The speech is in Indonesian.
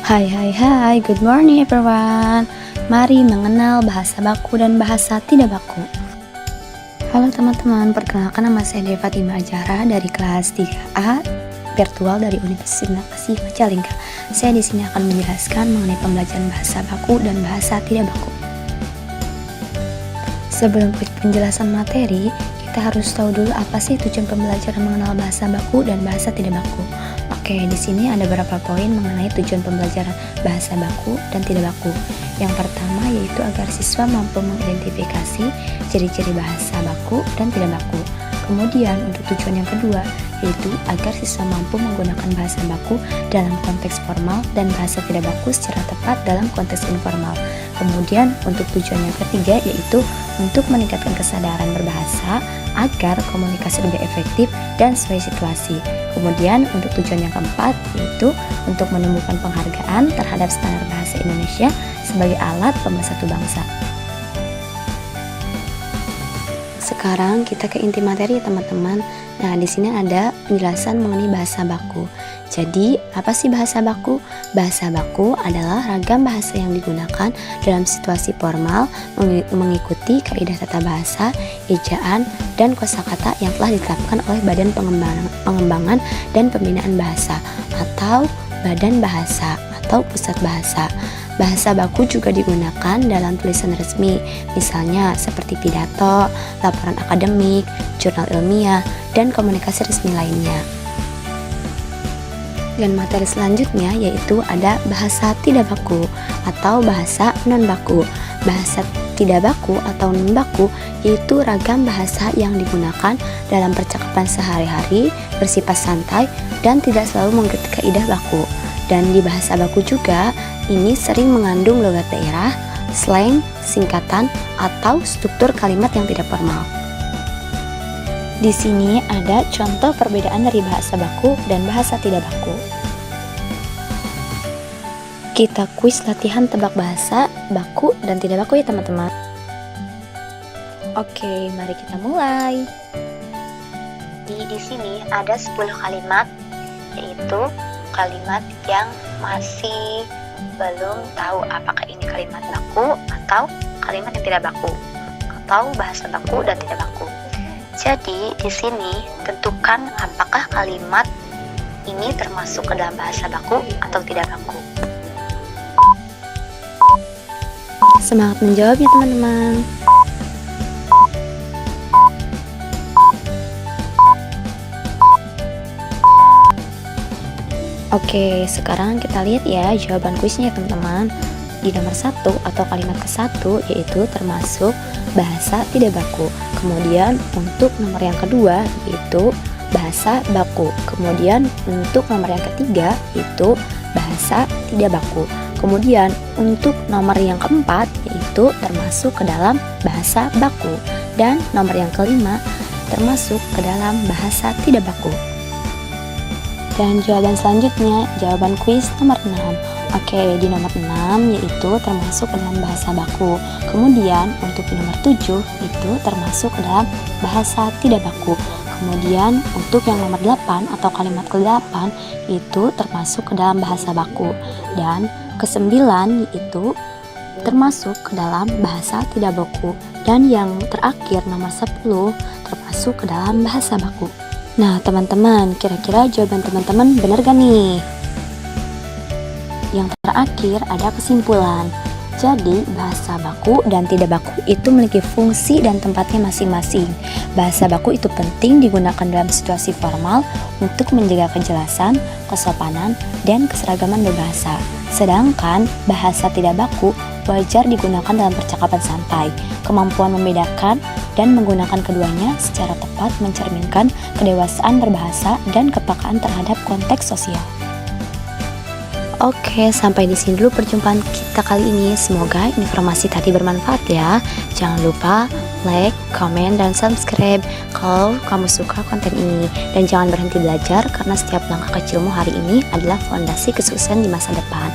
Hai hai hai, good morning everyone. Mari mengenal bahasa baku dan bahasa tidak baku. Halo teman-teman, perkenalkan nama saya Deva Tima Ajara dari kelas 3A virtual dari Universitas Inovasi Majalengka. Saya di sini akan menjelaskan mengenai pembelajaran bahasa baku dan bahasa tidak baku. Sebelum penjelasan materi, kita harus tahu dulu apa sih tujuan pembelajaran mengenal bahasa baku dan bahasa tidak baku. Oke, di sini ada beberapa poin mengenai tujuan pembelajaran bahasa baku dan tidak baku. Yang pertama yaitu agar siswa mampu mengidentifikasi ciri-ciri bahasa baku dan tidak baku. Kemudian untuk tujuan yang kedua yaitu agar siswa mampu menggunakan bahasa baku dalam konteks formal dan bahasa tidak baku secara tepat dalam konteks informal. Kemudian untuk tujuan yang ketiga yaitu untuk meningkatkan kesadaran berbahasa agar komunikasi lebih efektif dan sesuai situasi. Kemudian untuk tujuan yang keempat yaitu untuk menumbuhkan penghargaan terhadap standar bahasa Indonesia sebagai alat pemersatu bangsa. Sekarang kita ke inti materi teman-teman. Nah, di sini ada penjelasan mengenai bahasa baku. Jadi, apa sih bahasa baku? Bahasa baku adalah ragam bahasa yang digunakan dalam situasi formal mengikuti kaidah tata bahasa, ejaan, dan kosakata yang telah ditetapkan oleh Badan Pengembangan dan Pembinaan Bahasa atau Badan Bahasa atau Pusat Bahasa. Bahasa baku juga digunakan dalam tulisan resmi, misalnya seperti pidato, laporan akademik, jurnal ilmiah, dan komunikasi resmi lainnya. Dan materi selanjutnya yaitu ada bahasa tidak baku atau bahasa non baku. Bahasa tidak baku atau non baku yaitu ragam bahasa yang digunakan dalam percakapan sehari-hari, bersifat santai, dan tidak selalu mengikuti kaidah baku. Dan di bahasa baku juga ini sering mengandung logat daerah, slang, singkatan, atau struktur kalimat yang tidak formal. Di sini ada contoh perbedaan dari bahasa baku dan bahasa tidak baku. Kita kuis latihan tebak bahasa baku dan tidak baku ya teman-teman. Oke, mari kita mulai. Di sini ada 10 kalimat, yaitu kalimat yang masih belum tahu apakah ini kalimat baku atau kalimat yang tidak baku atau bahasa baku dan tidak baku. Jadi di sini tentukan apakah kalimat ini termasuk ke dalam bahasa baku atau tidak baku. Semangat menjawab ya teman-teman. Oke, sekarang kita lihat ya jawaban kuisnya teman-teman. Di nomor 1 atau kalimat ke-1 yaitu termasuk bahasa tidak baku. Kemudian untuk nomor yang kedua yaitu bahasa baku. Kemudian untuk nomor yang ketiga yaitu bahasa tidak baku. Kemudian untuk nomor yang keempat yaitu termasuk ke dalam bahasa baku. Dan nomor yang kelima termasuk ke dalam bahasa tidak baku. Dan jawaban selanjutnya, jawaban kuis nomor 6. Oke, di nomor 6 yaitu termasuk ke dalam bahasa baku. Kemudian untuk di nomor 7 itu termasuk ke dalam bahasa tidak baku. Kemudian untuk yang nomor 8 atau kalimat ke-8 itu termasuk ke dalam bahasa baku. Dan ke-9 yaitu termasuk ke dalam bahasa tidak baku. Dan yang terakhir nomor 10 termasuk ke dalam bahasa baku. Nah teman-teman, kira-kira jawaban teman-teman benar gak nih? Yang terakhir ada kesimpulan. Jadi bahasa baku dan tidak baku itu memiliki fungsi dan tempatnya masing-masing. Bahasa baku itu penting digunakan dalam situasi formal untuk menjaga kejelasan, kesopanan, dan keseragaman berbahasa. Sedangkan bahasa tidak baku wajar digunakan dalam percakapan santai. Kemampuan membedakan dan menggunakan keduanya secara tepat mencerminkan kedewasaan berbahasa dan kepekaan terhadap konteks sosial. Oke, sampai di sini dulu perjumpaan kita kali ini. Semoga informasi tadi bermanfaat ya. Jangan lupa like, comment, dan subscribe kalau kamu suka konten ini. Dan jangan berhenti belajar karena setiap langkah kecilmu hari ini adalah fondasi kesuksesan di masa depan.